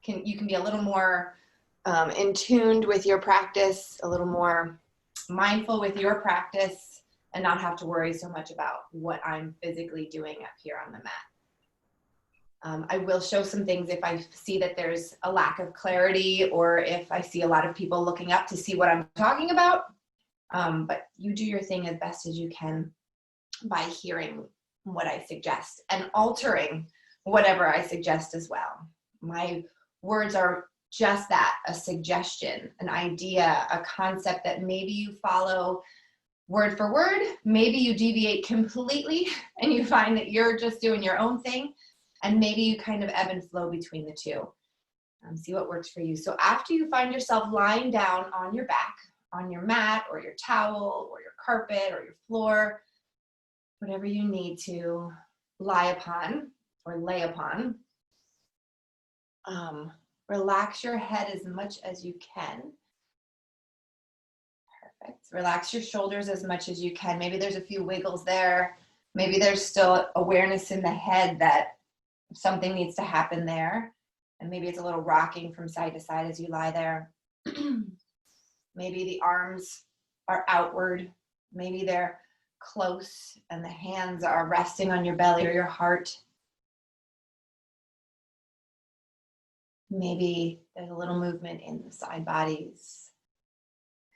you can be a little more in tuned with your practice, a little more mindful with your practice, and not have to worry so much about what I'm physically doing up here on the mat. I will show some things if I see that there's a lack of clarity, or if I see a lot of people looking up to see what I'm talking about. But you do your thing as best as you can by hearing what I suggest and altering whatever I suggest as well. My words are just that, a suggestion, an idea, a concept that maybe you follow word for word, maybe you deviate completely and you find that you're just doing your own thing, and maybe you kind of ebb and flow between the two. See what works for you. So after you find yourself lying down on your back, on your mat or your towel or your carpet or your floor, whatever you need to lie upon or lay upon, relax your head as much as you can. Perfect. Relax your shoulders as much as you can. Maybe there's a few wiggles there. Maybe there's still awareness in the head that something needs to happen there. And maybe it's a little rocking from side to side as you lie there. Maybe the arms are outward. Maybe they're close and the hands are resting on your belly or your heart. Maybe there's a little movement in the side bodies,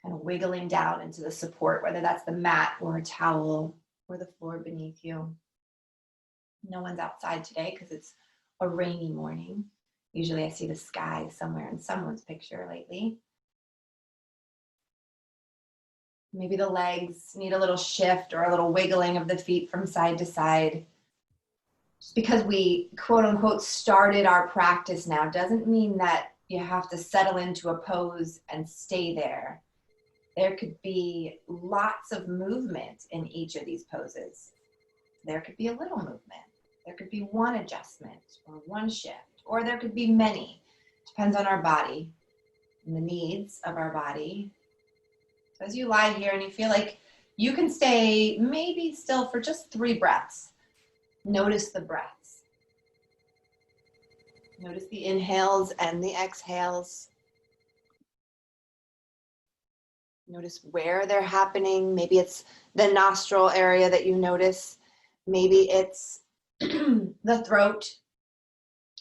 kind of wiggling down into the support, whether that's the mat or a towel or the floor beneath you. No one's outside today because it's a rainy morning. Usually I see the sky somewhere in someone's picture lately. Maybe the legs need a little shift or a little wiggling of the feet from side to side. Just because we, quote unquote, started our practice now doesn't mean that you have to settle into a pose and stay there. There could be lots of movement in each of these poses. There could be a little movement. There could be one adjustment or one shift, or there could be many. Depends on our body and the needs of our body. So as you lie here and you feel like you can stay maybe still for just 3 breaths, notice the breaths. Notice the inhales and the exhales. Notice where they're happening. Maybe it's the nostril area that you notice. Maybe it's the throat.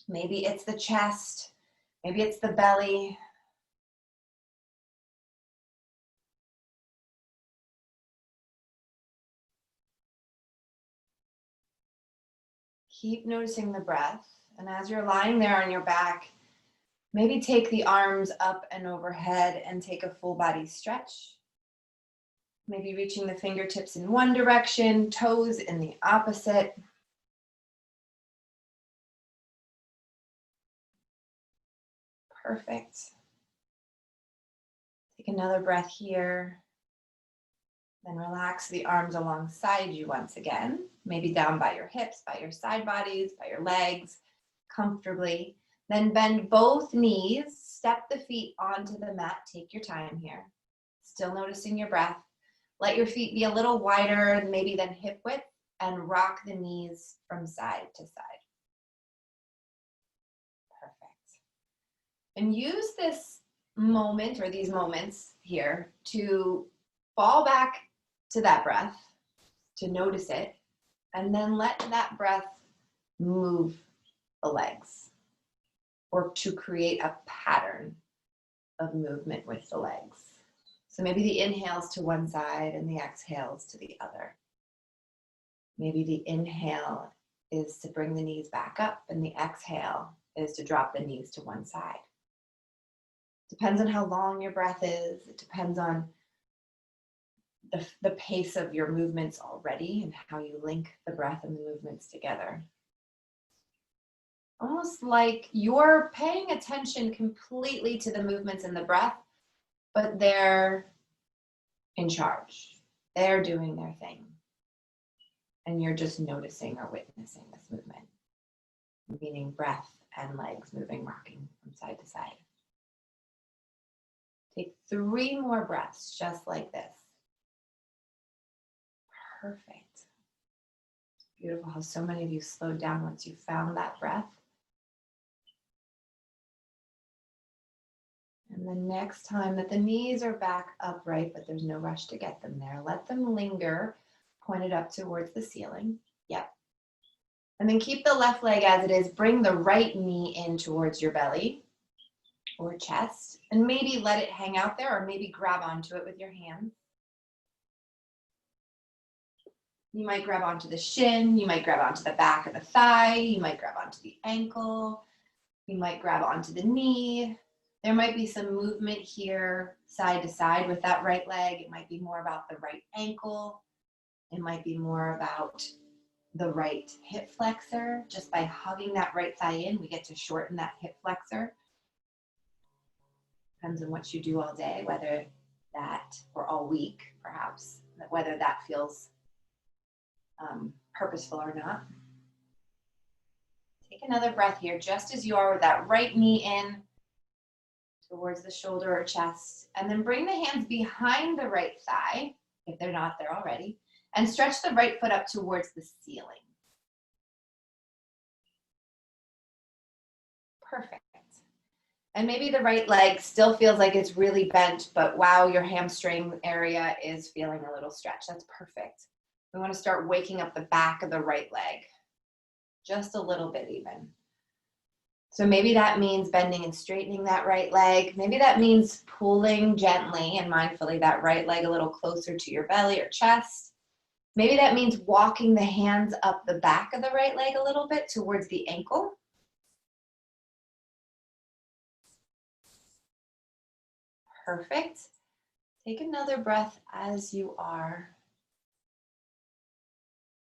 Maybe it's the chest. Maybe it's the belly. Keep noticing the breath. And as you're lying there on your back, maybe take the arms up and overhead and take a full body stretch. Maybe reaching the fingertips in one direction, toes in the opposite. Perfect. Take another breath here. Then relax the arms alongside you once again, maybe down by your hips, by your side bodies, by your legs, comfortably. Then bend both knees, step the feet onto the mat, take your time here. Still noticing your breath. Let your feet be a little wider, maybe than hip width, and rock the knees from side to side. Perfect. And use this moment or these moments here to fall back to that breath, to notice it, and then let that breath move the legs, or to create a pattern of movement with the legs. So maybe the inhales to one side and the exhales to the other. Maybe the inhale is to bring the knees back up, and the exhale is to drop the knees to one side. Depends on how long your breath is. It depends on the pace of your movements already and how you link the breath and the movements together. Almost like you're paying attention completely to the movements and the breath, but they're in charge. They're doing their thing. And you're just noticing or witnessing this movement, meaning breath and legs moving, rocking from side to side. Take 3 more breaths just like this. Perfect. Beautiful how so many of you slowed down once you found that breath. And the next time that the knees are back upright, but there's no rush to get them there, let them linger, pointed up towards the ceiling. Yep. And then keep the left leg as it is. Bring the right knee in towards your belly or chest, and maybe let it hang out there, or maybe grab onto it with your hands. You might grab onto the shin, you might grab onto the back of the thigh, you might grab onto the ankle, you might grab onto the knee. There might be some movement here side to side with that right leg. It might be more about the right ankle. It might be more about the right hip flexor. Just by hugging that right thigh in, we get to shorten that hip flexor. Depends on what you do all day, whether that, or all week perhaps, whether that feels purposeful or not. Take another breath here, just as you are, with that right knee in towards the shoulder or chest, and then bring the hands behind the right thigh, if they're not there already, and stretch the right foot up towards the ceiling. Perfect. And maybe the right leg still feels like it's really bent, but wow, your hamstring area is feeling a little stretched. That's perfect. We want to start waking up the back of the right leg, just a little bit even. So maybe that means bending and straightening that right leg. Maybe that means pulling gently and mindfully that right leg a little closer to your belly or chest. Maybe that means walking the hands up the back of the right leg a little bit towards the ankle. Perfect. Take another breath as you are.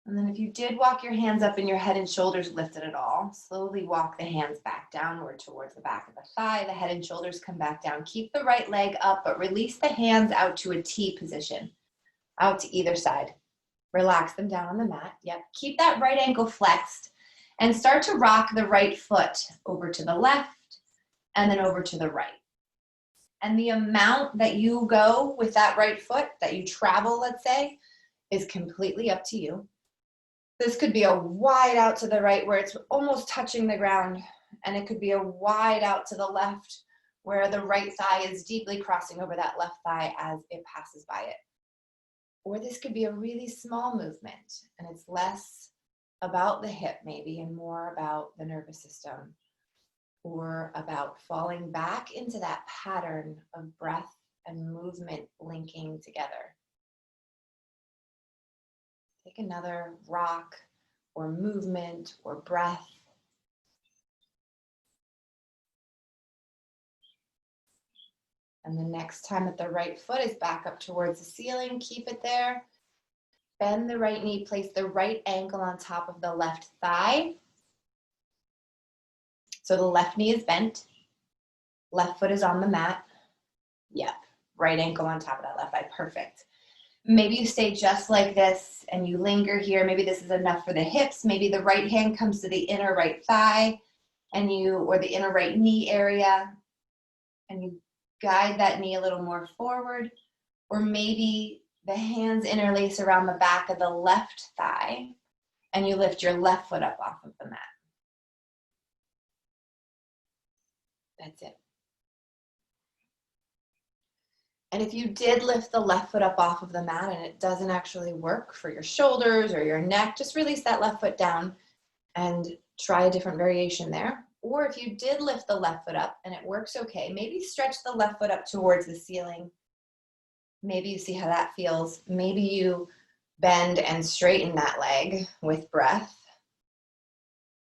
And then if you did walk your hands up and your head and shoulders lifted at all, slowly walk the hands back downward towards the back of the thigh. The head and shoulders come back down. Keep the right leg up, but release the hands out to a T position, out to either side. Relax them down on the mat. Yep. Keep that right ankle flexed and start to rock the right foot over to the left and then over to the right. And the amount that you go with that right foot, that you travel, let's say, is completely up to you. This could be a wide out to the right where it's almost touching the ground, and it could be a wide out to the left where the right thigh is deeply crossing over that left thigh as it passes by it. Or this could be a really small movement, and it's less about the hip maybe and more about the nervous system, or about falling back into that pattern of breath and movement linking together. Take another rock or movement or breath. And the next time that the right foot is back up towards the ceiling, keep it there. Bend the right knee, place the right ankle on top of the left thigh. So the left knee is bent, left foot is on the mat. Yep, right ankle on top of that left thigh, perfect. Maybe you stay just like this and you linger here. Maybe this is enough for the hips. Maybe the right hand comes to the inner right thigh and or the inner right knee area, and you guide that knee a little more forward. Or maybe the hands interlace around the back of the left thigh and you lift your left foot up off of the mat. That's it. And if you did lift the left foot up off of the mat and it doesn't actually work for your shoulders or your neck, just release that left foot down and try a different variation there. Or if you did lift the left foot up and it works okay, maybe stretch the left foot up towards the ceiling. Maybe you see how that feels. Maybe you bend and straighten that leg with breath.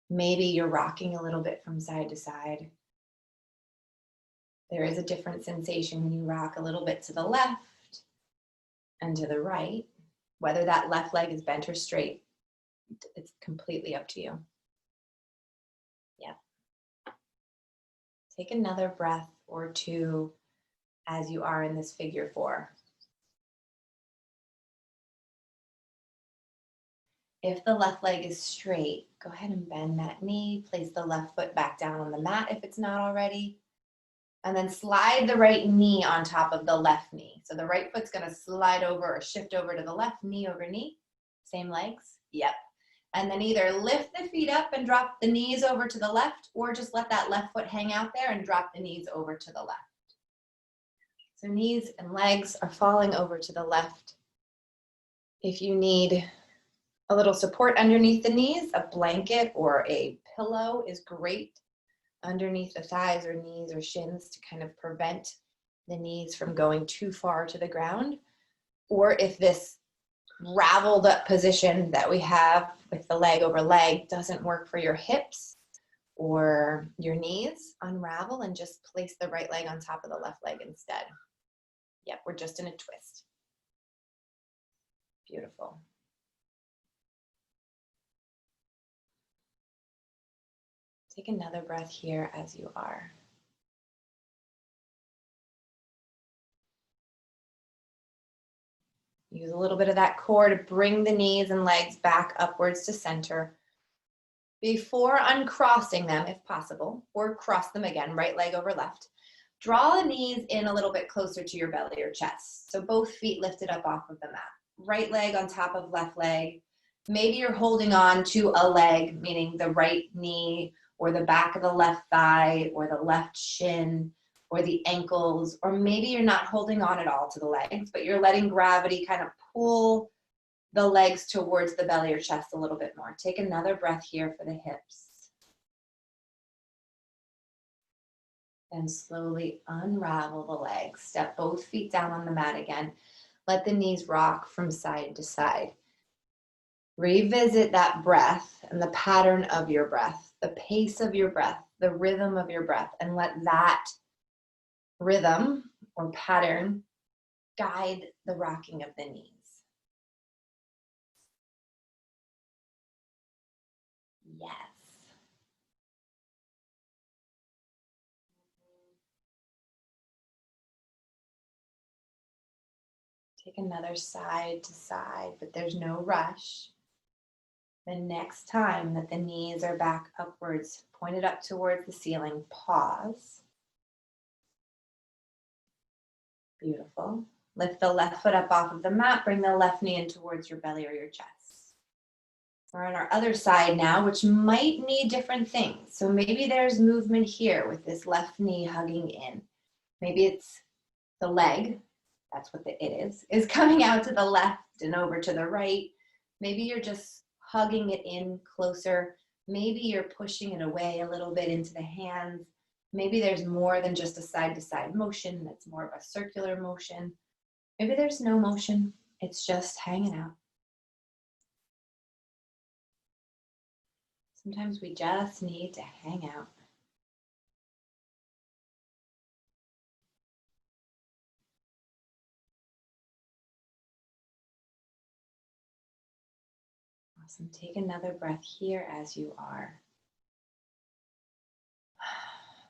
Maybe you're rocking a little bit from side to side. There is a different sensation when you rock a little bit to the left and to the right. Whether that left leg is bent or straight, it's completely up to you. Yeah. Take another breath or two as you are in this figure 4. If the left leg is straight, go ahead and bend that knee. Place the left foot back down on the mat if it's not already. And then slide the right knee on top of the left knee. So the right foot's gonna slide over or shift over to the left, knee over knee. Same legs, yep. And then either lift the feet up and drop the knees over to the left, or just let that left foot hang out there and drop the knees over to the left. So knees and legs are falling over to the left. If you need a little support underneath the knees, a blanket or a pillow is great underneath the thighs or knees or shins to kind of prevent the knees from going too far to the ground. Or if this raveled up position that we have with the leg over leg doesn't work for your hips or your knees, unravel and just place the right leg on top of the left leg instead. Yep, we're just in a twist. Beautiful. Take another breath here as you are. Use a little bit of that core to bring the knees and legs back upwards to center. Before uncrossing them, if possible, or cross them again, right leg over left, draw the knees in a little bit closer to your belly or chest. So both feet lifted up off of the mat. Right leg on top of left leg. Maybe you're holding on to a leg, meaning the right knee or the back of the left thigh or the left shin or the ankles, or maybe you're not holding on at all to the legs, but you're letting gravity kind of pull the legs towards the belly or chest a little bit more. Take another breath here for the hips. And slowly unravel the legs. Step both feet down on the mat again. Let the knees rock from side to side. Revisit that breath and the pattern of your breath, the pace of your breath, the rhythm of your breath, and let that rhythm or pattern guide the rocking of the knees. Yes. Take another side to side, but there's no rush. The next time that the knees are back upwards, pointed up towards the ceiling, pause. Beautiful. Lift the left foot up off of the mat, bring the left knee in towards your belly or your chest. We're on our other side now, which might need different things. So maybe there's movement here with this left knee hugging in. Maybe it's the leg, that's what it is coming out to the left and over to the right. Maybe you're just hugging it in closer. Maybe you're pushing it away a little bit into the hands. Maybe there's more than just a side-to-side motion. That's more of a circular motion. Maybe there's no motion. It's just hanging out. Sometimes we just need to hang out. Awesome. Take another breath here as you are.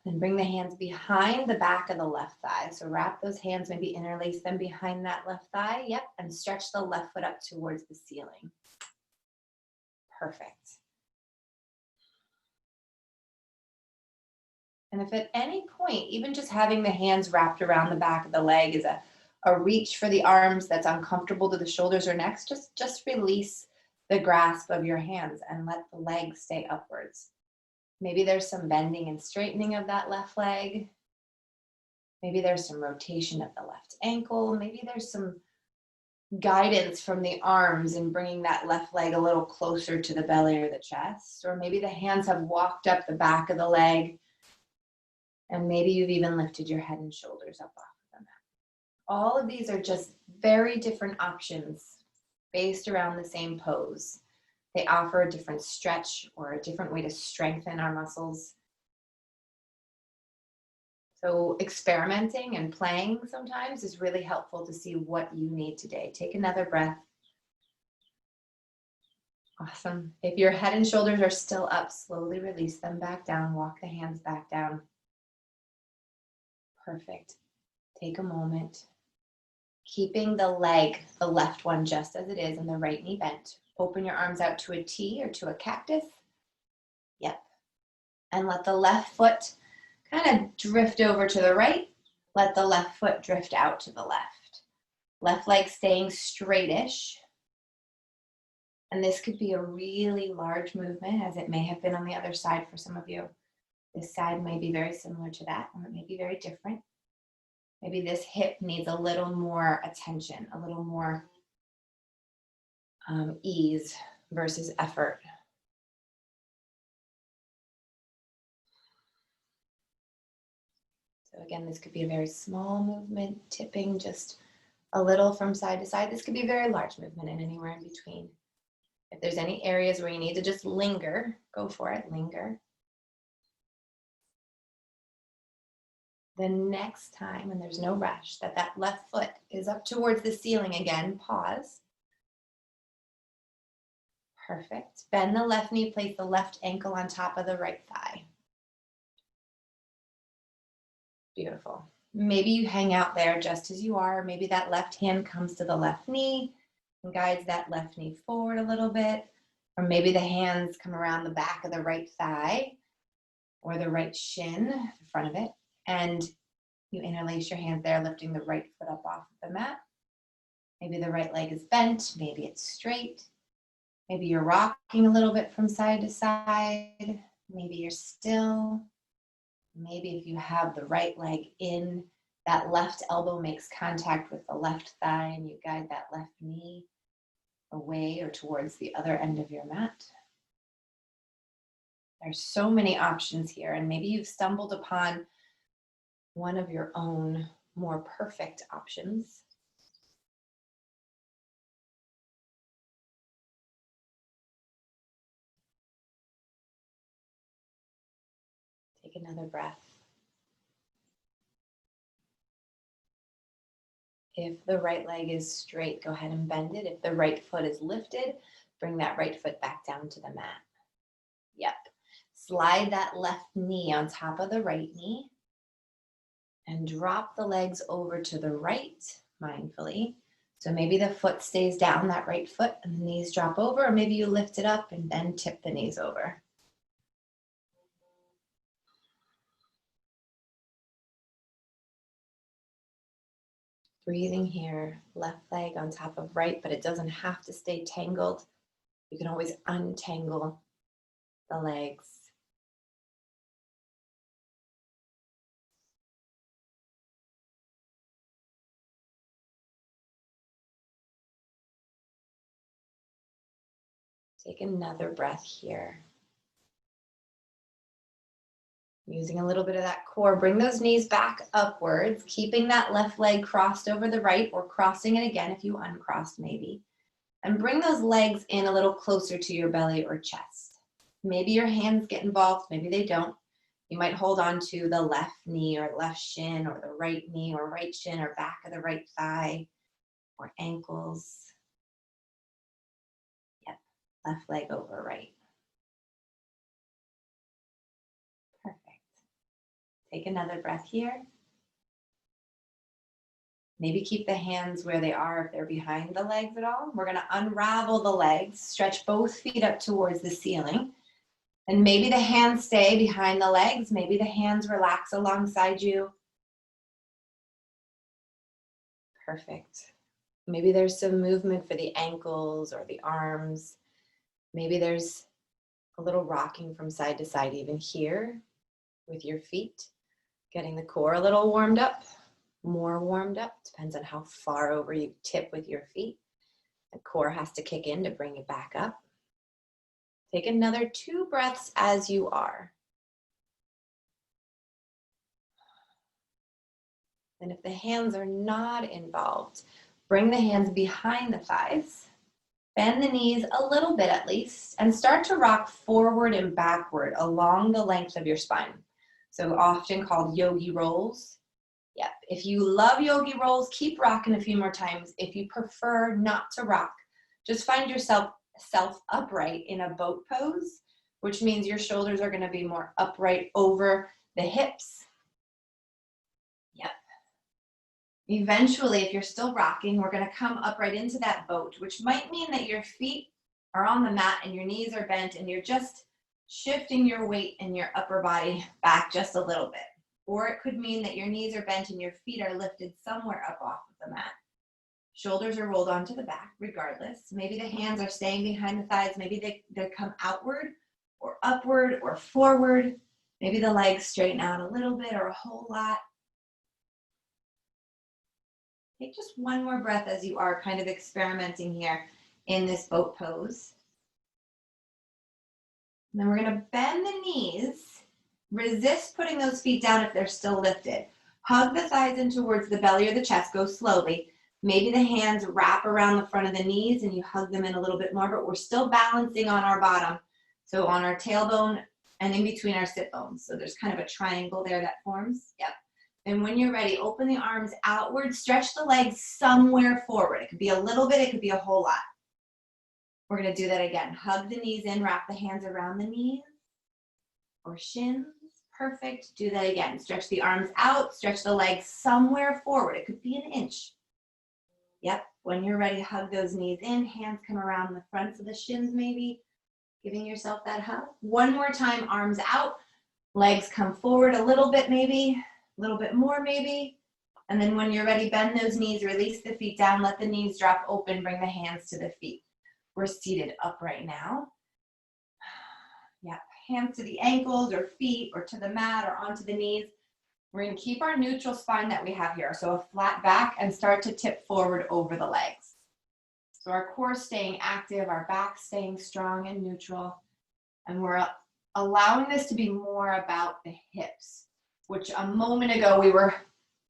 Then bring the hands behind the back of the left thigh. So wrap those hands, maybe interlace them behind that left thigh. Yep. And stretch the left foot up towards the ceiling. Perfect. And if at any point, even just having the hands wrapped around the back of the leg is a reach for the arms that's uncomfortable to the shoulders or necks, just release the grasp of your hands and let the leg stay upwards. Maybe there's some bending and straightening of that left leg. Maybe there's some rotation of the left ankle. Maybe there's some guidance from the arms in bringing that left leg a little closer to the belly or the chest. Or maybe the hands have walked up the back of the leg, and maybe you've even lifted your head and shoulders up off of the mat. All of these are just very different options based around the same pose. They offer a different stretch or a different way to strengthen our muscles. So experimenting and playing sometimes is really helpful to see what you need today. Take another breath. Awesome. If your head and shoulders are still up, slowly release them back down. Walk the hands back down. Perfect. Take a moment. Keeping the leg, the left one just as it is, and the right knee bent. Open your arms out to a T or to a cactus. Yep. And let the left foot kind of drift over to the right. Let the left foot drift out to the left. Left leg staying straightish. And this could be a really large movement, as it may have been on the other side for some of you. This side may be very similar to that, or it may be very different. Maybe this hip needs a little more attention, a little more ease versus effort. So again, this could be a very small movement, tipping just a little from side to side. This could be a very large movement and anywhere in between. If there's any areas where you need to just linger, go for it, linger. The next time, and there's no rush, that left foot is up towards the ceiling again, pause. Perfect. Bend the left knee, place the left ankle on top of the right thigh. Beautiful. Maybe you hang out there just as you are. Maybe that left hand comes to the left knee and guides that left knee forward a little bit. Or maybe the hands come around the back of the right thigh or the right shin, the front of it, and you interlace your hands there, lifting the right foot up off of the mat. Maybe the right leg is bent, maybe it's straight. Maybe you're rocking a little bit from side to side. Maybe you're still. Maybe if you have the right leg in, that left elbow makes contact with the left thigh and you guide that left knee away or towards the other end of your mat. There's so many options here, and maybe you've stumbled upon one of your own more perfect options. Take another breath. If the right leg is straight, go ahead and bend it. If the right foot is lifted, bring that right foot back down to the mat. Yep. Slide that left knee on top of the right knee and drop the legs over to the right mindfully. So maybe the foot stays down, that right foot, and the knees drop over, or maybe you lift it up and then tip the knees over. Breathing here, left leg on top of right, but it doesn't have to stay tangled. You can always untangle the legs. Take another breath here. Using a little bit of that core, bring those knees back upwards, keeping that left leg crossed over the right, or crossing it again if you uncrossed maybe. And bring those legs in a little closer to your belly or chest. Maybe your hands get involved, maybe they don't. You might hold on to the left knee or left shin or the right knee or right shin or back of the right thigh or ankles. Yep, left leg over right. Perfect. Take another breath here. Maybe keep the hands where they are if they're behind the legs at all. We're going to unravel the legs, stretch both feet up towards the ceiling. And maybe the hands stay behind the legs. Maybe the hands relax alongside you. Perfect. Maybe there's some movement for the ankles or the arms. Maybe there's a little rocking from side to side even here with your feet. Getting the core a little warmed up, more warmed up. Depends on how far over you tip with your feet. The core has to kick in to bring it back up. Take another 2 breaths as you are. And if the hands are not involved, bring the hands behind the thighs. Bend the knees a little bit at least, and start to rock forward and backward along the length of your spine. So often called yogi rolls. Yep. If you love yogi rolls, keep rocking a few more times. If you prefer not to rock, just find yourself upright in a boat pose, which means your shoulders are going to be more upright over the hips. Yep. Eventually, if you're still rocking, we're going to come upright into that boat, which might mean that your feet are on the mat and your knees are bent and you're just shifting your weight and your upper body back just a little bit. Or it could mean that your knees are bent and your feet are lifted somewhere up off of the mat. Shoulders are rolled onto the back regardless. Maybe the hands are staying behind the thighs. Maybe they come outward or upward or forward. Maybe the legs straighten out a little bit or a whole lot. Take just one more breath as you are kind of experimenting here in this boat pose. And then we're going to bend the knees. Resist putting those feet down if they're still lifted. Hug the thighs in towards the belly or the chest. Go slowly. Maybe the hands wrap around the front of the knees and you hug them in a little bit more, but we're still balancing on our bottom. So on our tailbone and in between our sit bones. So there's kind of a triangle there that forms. Yep. And when you're ready, open the arms outward. Stretch the legs somewhere forward. It could be a little bit. It could be a whole lot. We're going to do that again. Hug the knees in. Wrap the hands around the knees or shins. Perfect. Do that again. Stretch the arms out. Stretch the legs somewhere forward. It could be an inch. Yep. When you're ready, hug those knees in. Hands come around the fronts of the shins maybe. Giving yourself that hug. One more time, arms out. Legs come forward a little bit maybe. A little bit more maybe. And then when you're ready, bend those knees. Release the feet down. Let the knees drop open. Bring the hands to the feet. We're seated upright now. Yep. Hands to the ankles or feet or to the mat or onto the knees. We're going to keep our neutral spine that we have here. So a flat back and start to tip forward over the legs. So our core staying active, our back staying strong and neutral. And we're allowing this to be more about the hips, which a moment ago we were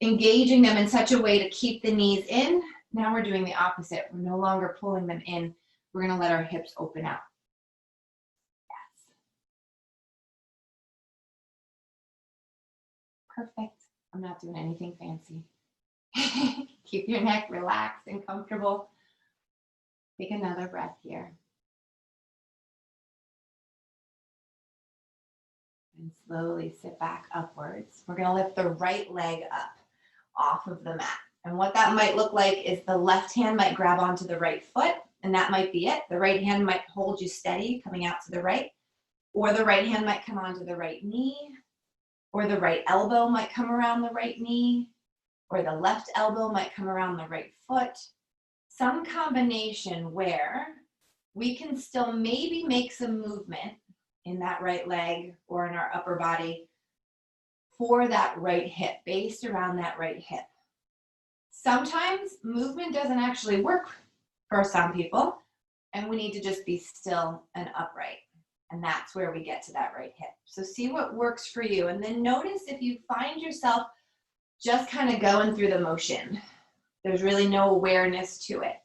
engaging them in such a way to keep the knees in. Now we're doing the opposite. We're no longer pulling them in. We're going to let our hips open out. Perfect. I'm not doing anything fancy. Keep your neck relaxed and comfortable. Take another breath here. And slowly sit back upwards. We're going to lift the right leg up off of the mat. And what that might look like is the left hand might grab onto the right foot, and that might be it. The right hand might hold you steady coming out to the right, or the right hand might come onto the right knee, or the right elbow might come around the right knee, or the left elbow might come around the right foot. Some combination where we can still maybe make some movement in that right leg or in our upper body for that right hip, based around that right hip. Sometimes movement doesn't actually work for some people, and we need to just be still and upright. And that's where we get to that right hip. So see what works for you. And then notice if you find yourself just kind of going through the motion. There's really no awareness to it.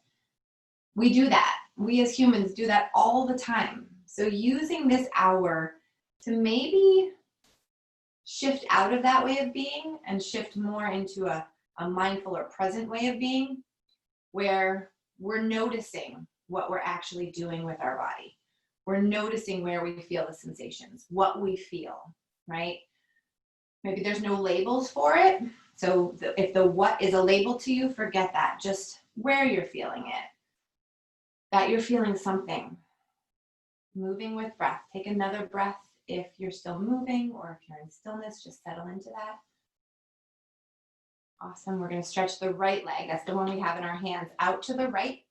We do that. We as humans do that all the time. So using this hour to maybe shift out of that way of being and shift more into a mindful or present way of being, where we're noticing what we're actually doing with our body. We're noticing where we feel the sensations, what we feel, right? Maybe there's no labels for it. So if the what is a label to you, forget that. Just where you're feeling it. That you're feeling something. Moving with breath. Take another breath if you're still moving, or if you're in stillness, just settle into that. Awesome. We're going to stretch the right leg. That's the one we have in our hands out to the right.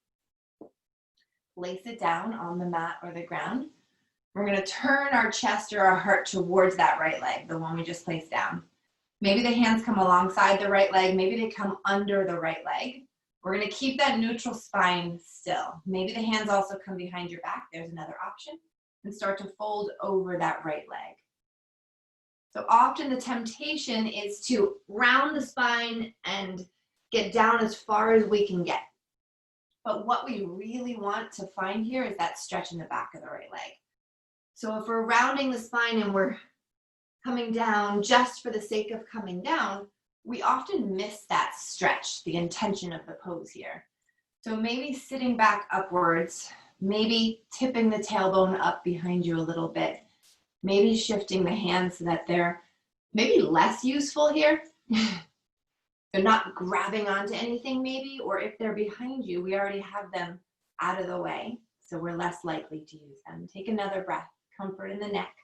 Place it down on the mat or the ground. We're going to turn our chest or our heart towards that right leg, the one we just placed down. Maybe the hands come alongside the right leg. Maybe they come under the right leg. We're going to keep that neutral spine still. Maybe the hands also come behind your back. There's another option. And start to fold over that right leg. So often the temptation is to round the spine and get down as far as we can get. But what we really want to find here is that stretch in the back of the right leg. So if we're rounding the spine and we're coming down just for the sake of coming down, we often miss that stretch, the intention of the pose here. So maybe sitting back upwards, maybe tipping the tailbone up behind you a little bit, maybe shifting the hands so that they're maybe less useful here. They're not grabbing onto anything maybe, or if they're behind you, we already have them out of the way, so we're less likely to use them. Take another breath, comfort in the neck.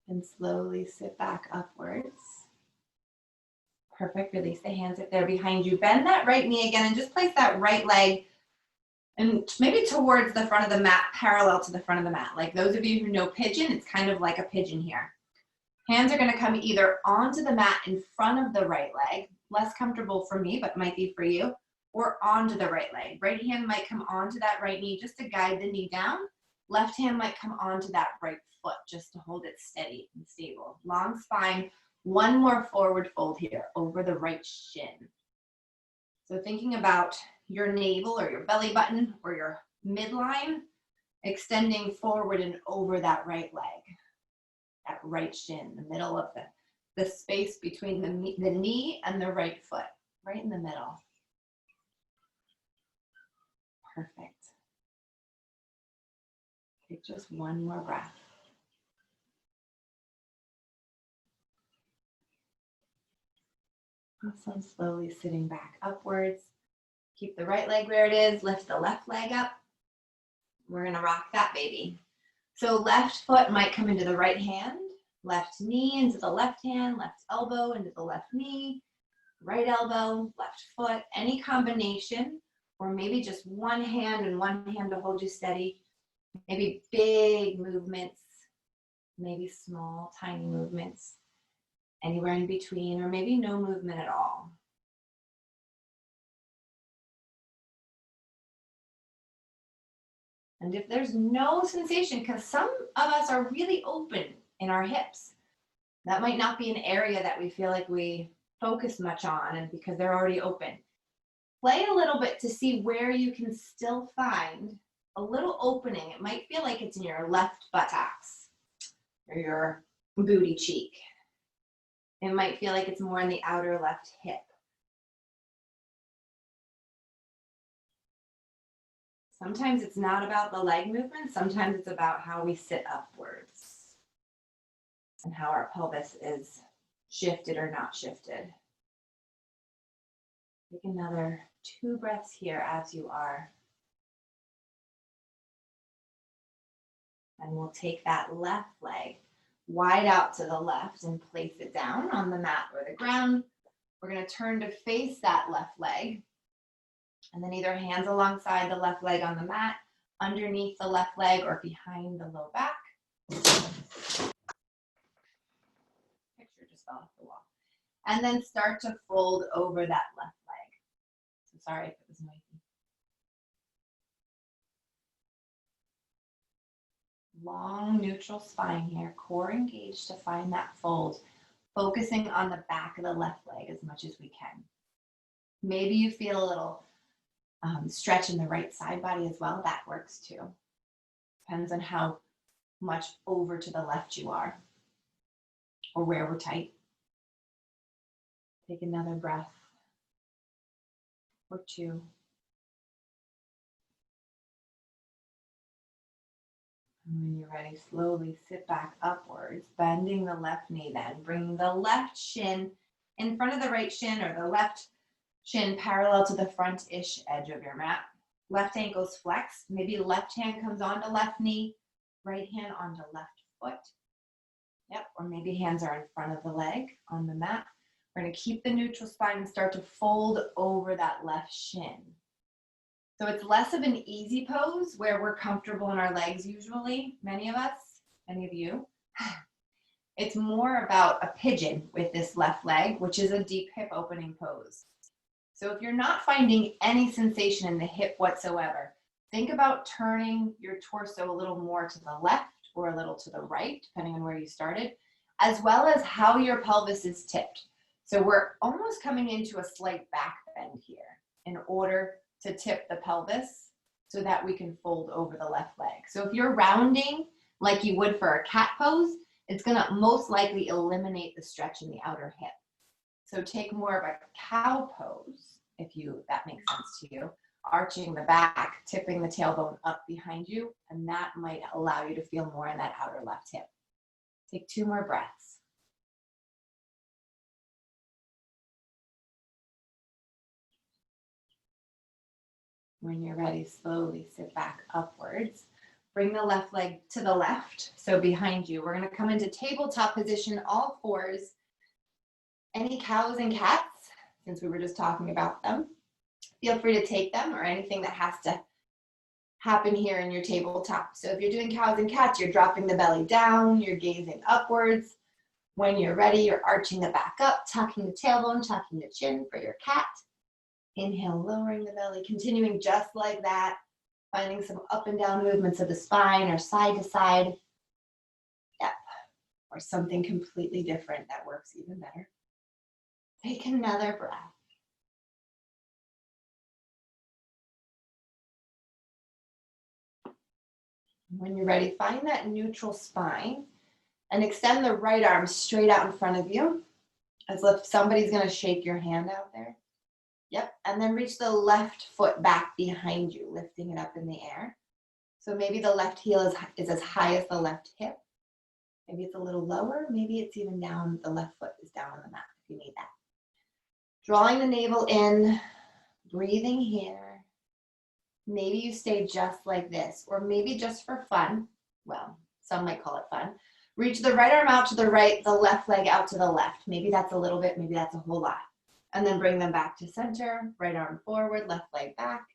And slowly sit back upwards. Perfect, release the hands if they're behind you. Bend that right knee again and just place that right leg and maybe towards the front of the mat, parallel to the front of the mat. Like those of you who know pigeon, it's kind of like a pigeon here. Hands are gonna come either onto the mat in front of the right leg, less comfortable for me, but might be for you, or onto the right leg. Right hand might come onto that right knee just to guide the knee down. Left hand might come onto that right foot just to hold it steady and stable. Long spine, one more forward fold here over the right shin. So thinking about your navel or your belly button or your midline, extending forward and over that right leg, that right shin, the middle of the space between the knee and the right foot, right in the middle. Perfect. Take just one more breath. Awesome. Slowly sitting back upwards. Keep the right leg where it is. Lift the left leg up. We're going to rock that baby. So left foot might come into the right hand, left knee into the left hand, left elbow into the left knee, right elbow, left foot, any combination, or maybe just one hand and one hand to hold you steady. Maybe big movements, maybe small, tiny movements, anywhere in between, or maybe no movement at all. And if there's no sensation, because some of us are really open in our hips, that might not be an area that we feel like we focus much on, and because they're already open. Play a little bit to see where you can still find a little opening. It might feel like it's in your left buttocks or your booty cheek. It might feel like it's more in the outer left hip. Sometimes it's not about the leg movement. Sometimes it's about how we sit upwards and how our pelvis is shifted or not shifted. Take another 2 breaths here as you are. And we'll take that left leg wide out to the left and place it down on the mat or the ground. We're going to turn to face that left leg. And then either hands alongside the left leg on the mat, underneath the left leg, or behind the low back. Picture just fell off the wall. And then start to fold over that left leg. So sorry if it was noisy. Long neutral spine here, core engaged to find that fold, focusing on the back of the left leg as much as we can. Maybe you feel a little stretch in the right side body as well. That works too. Depends on how much over to the left you are or where we're tight. Take another breath or 2. And when you're ready, slowly sit back upwards, bending the left knee then, bringing the left shin in front of the right shin, or the left shin parallel to the front-ish edge of your mat. Left ankle's flexed. Maybe left hand comes onto left knee, right hand onto left foot. Yep, or maybe hands are in front of the leg on the mat. We're going to keep the neutral spine and start to fold over that left shin. So it's less of an easy pose where we're comfortable in our legs usually, many of us, many of you. It's more about a pigeon with this left leg, which is a deep hip opening pose. So if you're not finding any sensation in the hip whatsoever, think about turning your torso a little more to the left or a little to the right, depending on where you started, as well as how your pelvis is tipped. So we're almost coming into a slight back bend here in order to tip the pelvis so that we can fold over the left leg. So if you're rounding like you would for a cat pose, it's gonna most likely eliminate the stretch in the outer hip. So take more of a cow pose, if that makes sense to you, arching the back, tipping the tailbone up behind you, and that might allow you to feel more in that outer left hip. Take 2 more breaths. When you're ready, slowly sit back upwards. Bring the left leg to the left, so behind you. We're going to come into tabletop position, all 4s. Any cows and cats, since we were just talking about them, feel free to take them, or anything that has to happen here in your tabletop. So if you're doing cows and cats, you're dropping the belly down, you're gazing upwards. When you're ready, you're arching the back up, tucking the tailbone, tucking the chin for your cat. Inhale, lowering the belly, continuing just like that, finding some up and down movements of the spine or side to side. Yep, or something completely different that works even better. Take another breath. When you're ready, find that neutral spine and extend the right arm straight out in front of you, as if somebody's going to shake your hand out there. Yep, and then reach the left foot back behind you, lifting it up in the air. So maybe the left heel is as high as the left hip. Maybe it's a little lower, maybe it's even down, the left foot is down on the mat if you need that. Drawing the navel in, breathing here. Maybe you stay just like this, or maybe just for fun, well, some might call it fun. Reach the right arm out to the right, the left leg out to the left. Maybe that's a little bit, maybe that's a whole lot. And then bring them back to center, right arm forward, left leg back.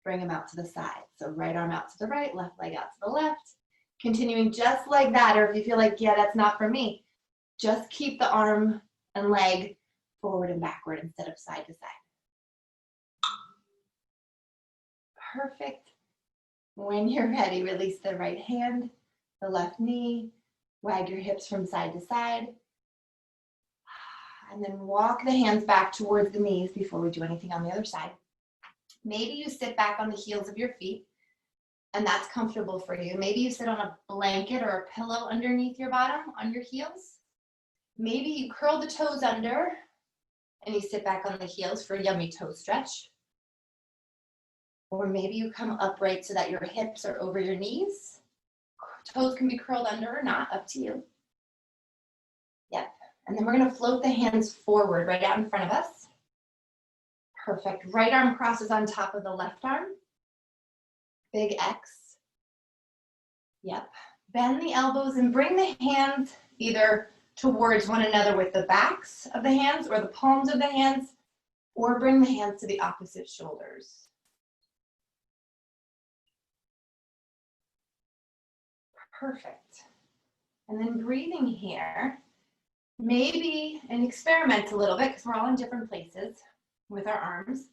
Bring them out to the side. So right arm out to the right, left leg out to the left. Continuing just like that, or if you feel like, yeah, that's not for me, just keep the arm and leg forward and backward instead of side to side. Perfect. When you're ready, release the right hand, the left knee, wag your hips from side to side. And then walk the hands back towards the knees before we do anything on the other side. Maybe you sit back on the heels of your feet, and that's comfortable for you. Maybe you sit on a blanket or a pillow underneath your bottom on your heels. Maybe you curl the toes under and you sit back on the heels for a yummy toe stretch. Or maybe you come upright so that your hips are over your knees. Toes can be curled under or not, up to you. Yep. And then we're going to float the hands forward right out in front of us. Perfect. Right arm crosses on top of the left arm. Big X. Yep. Bend the elbows and bring the hands either towards one another with the backs of the hands or the palms of the hands, or bring the hands to the opposite shoulders. Perfect. And then breathing here, maybe, and experiment a little bit because we're all in different places with our arms.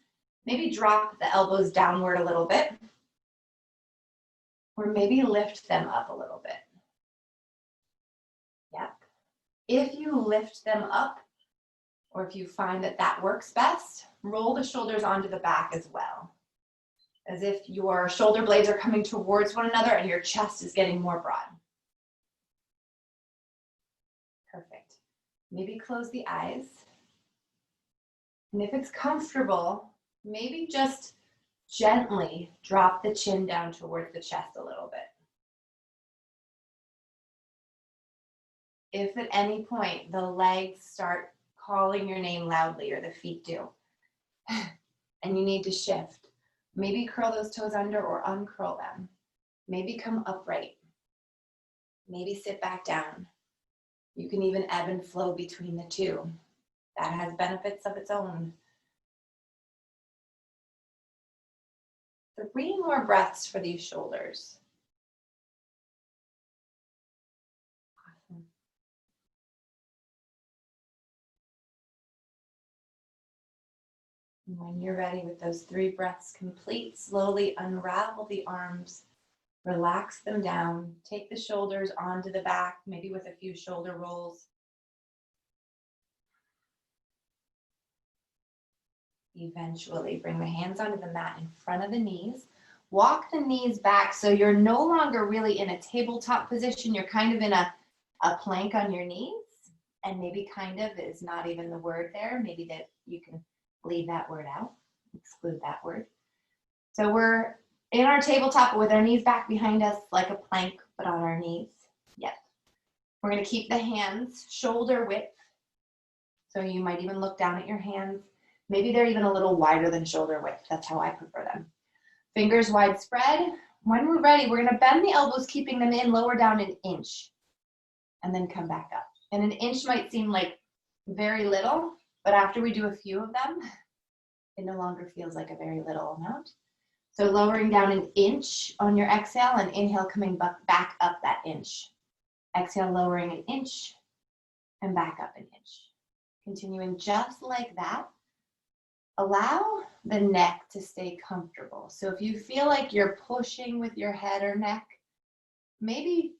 Maybe drop the elbows downward a little bit, or maybe lift them up a little bit. Yep. If you lift them up, or if you find that that works best, roll the shoulders onto the back as well, as if your shoulder blades are coming towards one another and your chest is getting more broad. Perfect. Maybe close the eyes. And if it's comfortable, maybe just gently drop the chin down towards the chest a little bit. If at any point the legs start calling your name loudly, or the feet do, and you need to shift, maybe curl those toes under or uncurl them. Maybe come upright. Maybe sit back down. You can even ebb and flow between the two. That has benefits of its own. 3 more breaths for these shoulders. Awesome. When you're ready with those 3 breaths complete, slowly unravel the arms, relax them down, take the shoulders onto the back, maybe with a few shoulder rolls. Eventually bring the hands onto the mat in front of the knees. Walk the knees back so you're no longer really in a tabletop position. You're kind of in a plank on your knees, and maybe kind of is not even the word there. Maybe that you can leave that word out, exclude that word. So we're in our tabletop with our knees back behind us like a plank, but on our knees. Yes. We're going to keep the hands shoulder width. So you might even look down at your hands. Maybe they're even a little wider than shoulder width. That's how I prefer them. Fingers wide spread. When we're ready, we're going to bend the elbows, keeping them in, lower down an inch, and then come back up. And an inch might seem like very little, but after we do a few of them, it no longer feels like a very little amount. So lowering down an inch on your exhale, and inhale coming back up that inch. Exhale, lowering an inch. and back up an inch. Continuing just like that. Allow the neck to stay comfortable. So if you feel like you're pushing with your head or neck, maybe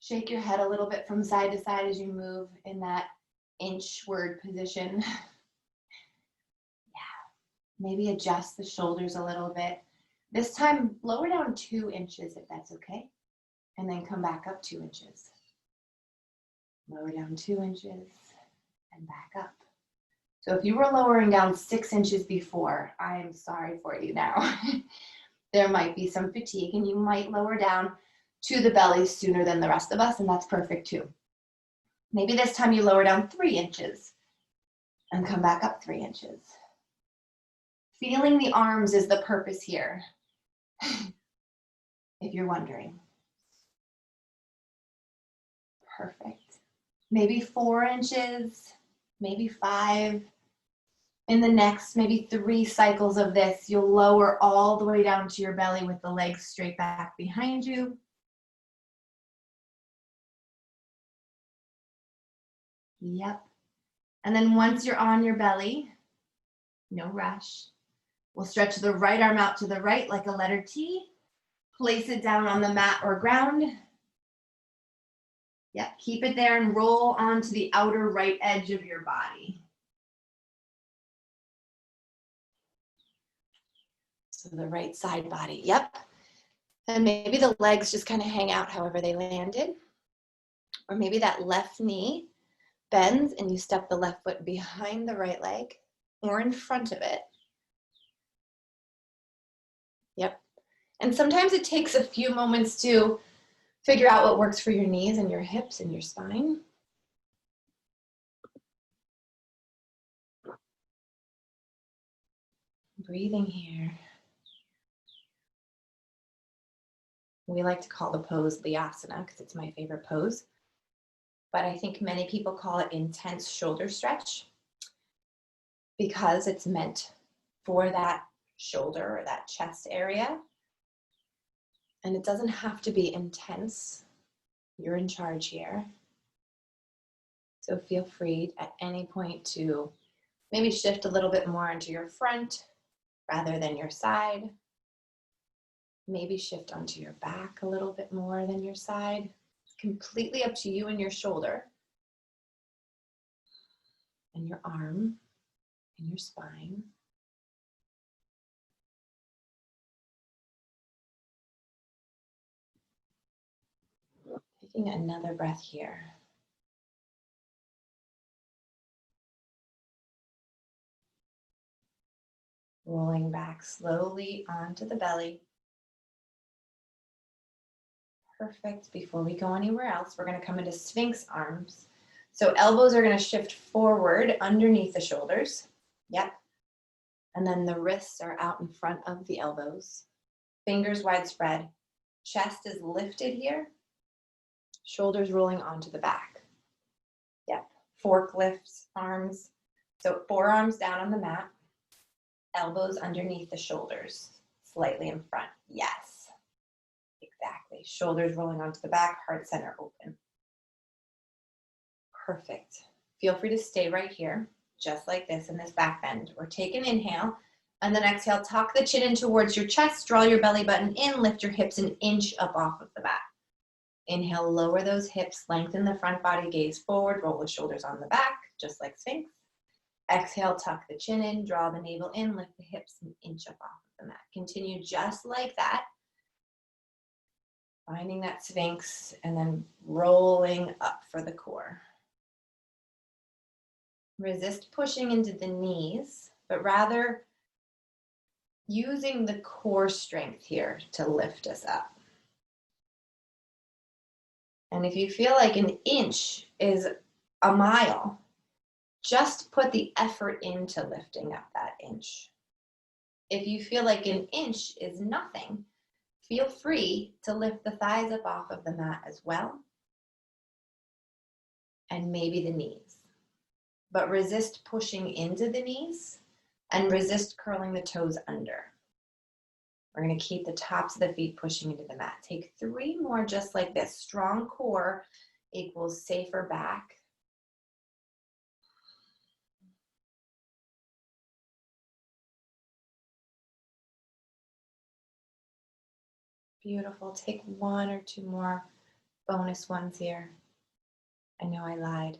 shake your head a little bit from side to side as you move in that inchward position. Yeah, maybe adjust the shoulders a little bit. This time, lower down 2 inches if that's okay, and then come back up 2 inches. Lower down 2 inches and back up. So if you were lowering down 6 inches before, I am sorry for you now. There might be some fatigue and you might lower down to the belly sooner than the rest of us, and that's perfect too. Maybe this time you lower down 3 inches and come back up 3 inches. Feeling the arms is the purpose here, if you're wondering. Perfect. Maybe 4 inches, maybe 5. In the next maybe 3 cycles of this, you'll lower all the way down to your belly with the legs straight back behind you. Yep. And then once you're on your belly, no rush, we'll stretch the right arm out to the right like a letter T. Place it down on the mat or ground. Yep, keep it there and roll onto the outer right edge of your body. So the right side body, yep. And maybe the legs just kind of hang out however they landed. Or maybe that left knee bends and you step the left foot behind the right leg or in front of it. Yep. And sometimes it takes a few moments to figure out what works for your knees and your hips and your spine. Breathing here. We like to call the pose Leahasana because it's my favorite pose. But I think many people call it intense shoulder stretch because it's meant for that shoulder or that chest area. And it doesn't have to be intense. You're in charge here. So feel free at any point to maybe shift a little bit more into your front rather than your side. Maybe shift onto your back a little bit more than your side. It's completely up to you and your shoulder and your arm and your spine. Taking another breath here. Rolling back slowly onto the belly. Perfect. Before we go anywhere else, we're going to come into Sphinx arms. So elbows are going to shift forward underneath the shoulders. Yep. And then the wrists are out in front of the elbows. Fingers widespread. Chest is lifted here. Shoulders rolling onto the back. Yep. Fork lifts, arms. So forearms down on the mat. Elbows underneath the shoulders, slightly in front. Yes. Exactly. Shoulders rolling onto the back, heart center open. Perfect. Feel free to stay right here, just like this in this back bend. Or take an inhale, and then exhale, tuck the chin in towards your chest, draw your belly button in, lift your hips an inch up off of the mat. Inhale, lower those hips, lengthen the front body, gaze forward, roll the shoulders on the back, just like Sphinx. Exhale, tuck the chin in, draw the navel in, lift the hips an inch up off of the mat. Continue just like that. Finding that Sphinx and then rolling up for the core. Resist pushing into the knees, but rather using the core strength here to lift us up. And if you feel like an inch is a mile, just put the effort into lifting up that inch. If you feel like an inch is nothing, feel free to lift the thighs up off of the mat as well. And maybe the knees. But resist pushing into the knees and resist curling the toes under. We're going to keep the tops of the feet pushing into the mat. Take 3 more just like this. Strong core equals safer back. Beautiful. Take one or two more bonus ones here. I know I lied.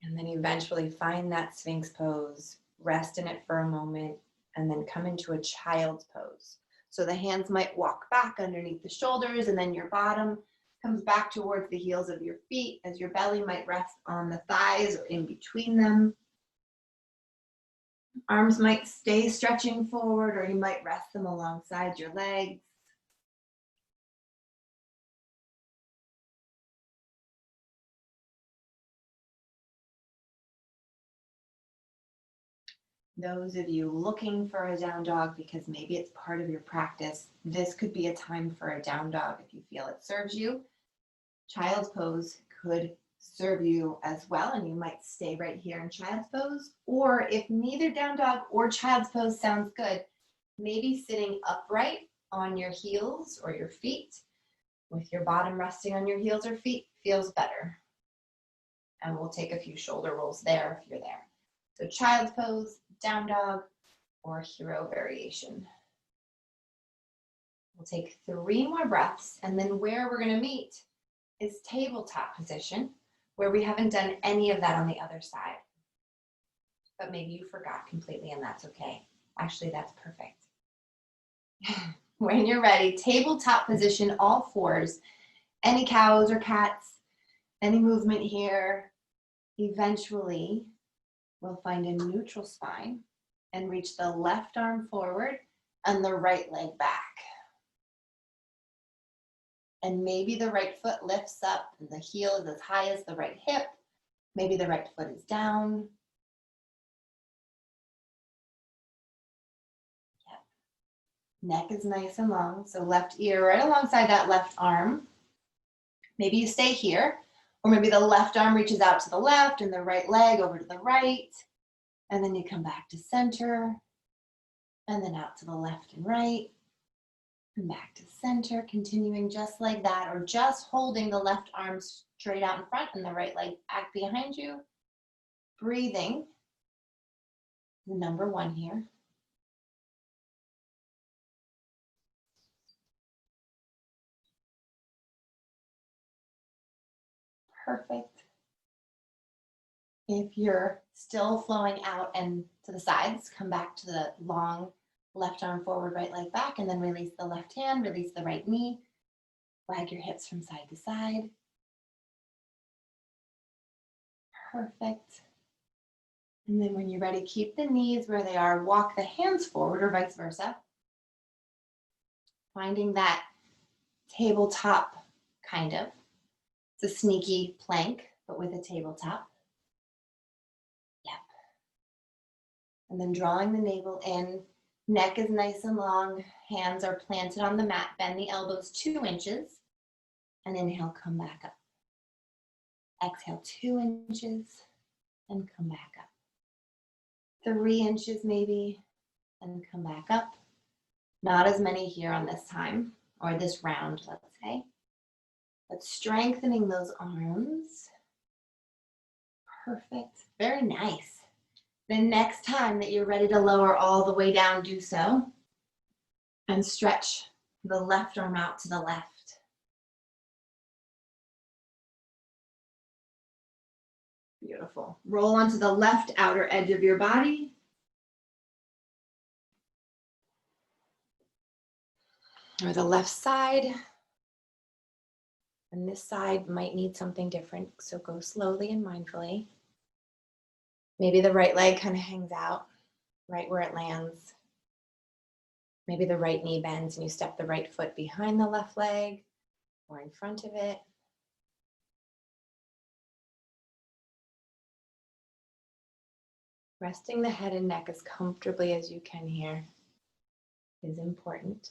And then eventually find that Sphinx pose, rest in it for a moment, and then come into a child's pose. So the hands might walk back underneath the shoulders, and then your bottom comes back towards the heels of your feet as your belly might rest on the thighs or in between them. Arms might stay stretching forward, or you might rest them alongside your legs. Those of you looking for a down dog because maybe it's part of your practice, this could be a time for a down dog if you feel it serves you. Child's pose could serve you as well, and you might stay right here in child's pose. Or if neither down dog or child's pose sounds good, maybe sitting upright on your heels or your feet with your bottom resting on your heels or feet feels better. And we'll take a few shoulder rolls there if you're there. So child's pose, down dog, or hero variation. We'll take 3 more breaths, and then where we're going to meet is tabletop position, where we haven't done any of that on the other side. But maybe you forgot completely, and that's okay. Actually, that's perfect. When you're ready, tabletop position, all fours. Any cows or cats, any movement here. Eventually, we'll find a neutral spine and reach the left arm forward and the right leg back. And maybe the right foot lifts up and the heel is as high as the right hip. Maybe the right foot is down. Yep. Neck is nice and long, so left ear right alongside that left arm. Maybe you stay here, or maybe the left arm reaches out to the left and the right leg over to the right. And then you come back to center, and then out to the left and right, and back to center, continuing just like that, or just holding the left arm straight out in front and the right leg back behind you. Breathing, number 1 here. Perfect. If you're still flowing out and to the sides, come back to the long left arm forward, right leg back, and then release the left hand, release the right knee. Wag your hips from side to side. Perfect. And then when you're ready, keep the knees where they are. Walk the hands forward or vice versa. Finding that tabletop kind of. It's a sneaky plank, but with a tabletop. Yep. And then drawing the navel in. Neck is nice and long. Hands are planted on the mat. Bend the elbows 2 inches. And inhale, come back up. Exhale 2 inches and come back up. 3 inches maybe and come back up. Not as many here on this time, or this round, let's say. But strengthening those arms. Perfect. Very nice. The next time that you're ready to lower all the way down, do so. And stretch the left arm out to the left. Beautiful. Roll onto the left outer edge of your body. Or the left side. And this side might need something different, so go slowly and mindfully. Maybe the right leg kind of hangs out right where it lands. Maybe the right knee bends and you step the right foot behind the left leg or in front of it. Resting the head and neck as comfortably as you can here is important.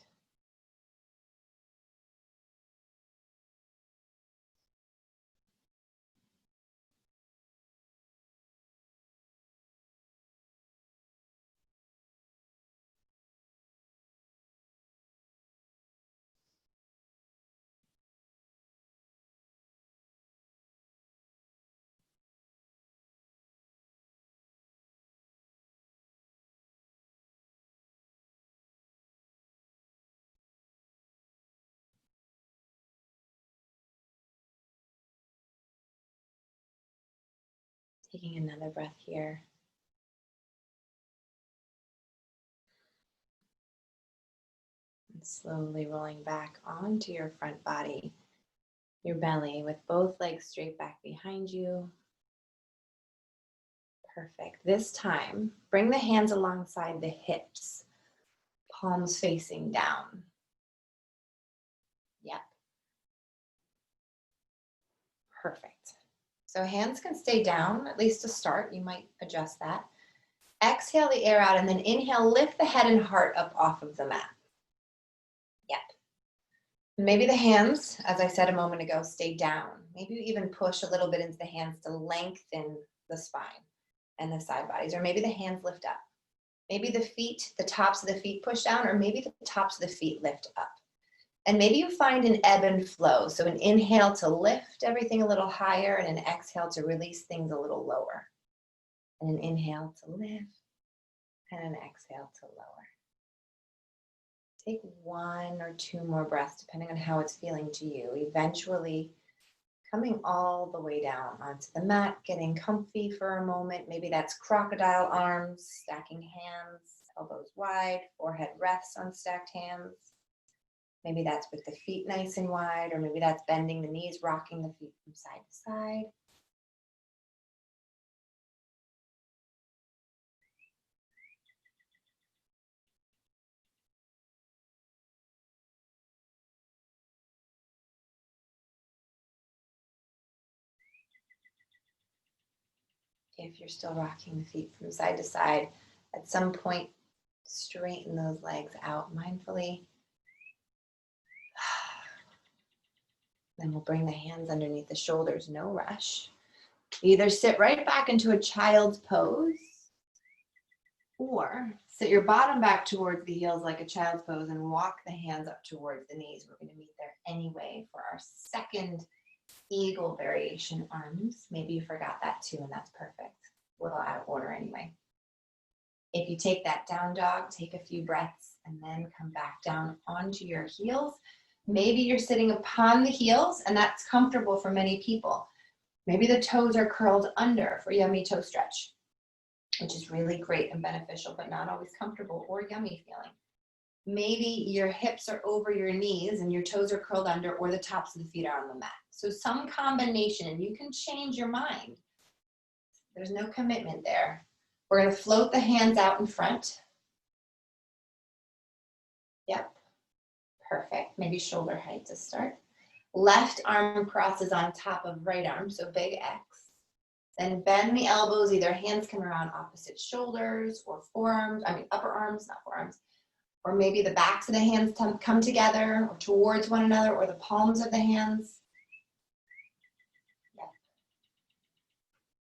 Taking another breath here. And slowly rolling back onto your front body, your belly, with both legs straight back behind you. Perfect. This time, bring the hands alongside the hips, palms facing down. Yep. Perfect. So hands can stay down, at least to start. You might adjust that. Exhale the air out and then inhale, lift the head and heart up off of the mat. Yep. Maybe the hands, as I said a moment ago, stay down. Maybe you even push a little bit into the hands to lengthen the spine and the side bodies, or maybe the hands lift up. Maybe the feet, the tops of the feet push down, or maybe the tops of the feet lift up. And maybe you find an ebb and flow. So an inhale to lift everything a little higher and an exhale to release things a little lower. And an inhale to lift and an exhale to lower. Take 1 or 2 more breaths, depending on how it's feeling to you. Eventually coming all the way down onto the mat, getting comfy for a moment. Maybe that's crocodile arms, stacking hands, elbows wide, forehead rests on stacked hands. Maybe that's with the feet nice and wide, or maybe that's bending the knees, rocking the feet from side to side. If you're still rocking the feet from side to side, at some point, straighten those legs out mindfully. Then we'll bring the hands underneath the shoulders, no rush. Either sit right back into a child's pose, or sit your bottom back towards the heels like a child's pose and walk the hands up towards the knees. We're going to meet there anyway for our second eagle variation arms. Maybe you forgot that too, and that's perfect. A little out of order anyway. If you take that down dog, take a few breaths and then come back down onto your heels. Maybe you're sitting upon the heels and that's comfortable for many people. Maybe the toes are curled under for yummy toe stretch, which is really great and beneficial, but not always comfortable or yummy feeling. Maybe your hips are over your knees and your toes are curled under, or the tops of the feet are on the mat. So some combination, and you can change your mind. There's no commitment there. We're going to float the hands out in front. Yep. Perfect. Maybe shoulder height to start. Left arm crosses on top of right arm, so big X. Then bend the elbows. Either hands come around opposite shoulders or forearms, upper arms, not forearms. Or maybe the backs of the hands come together or towards one another, or the palms of the hands. Yep.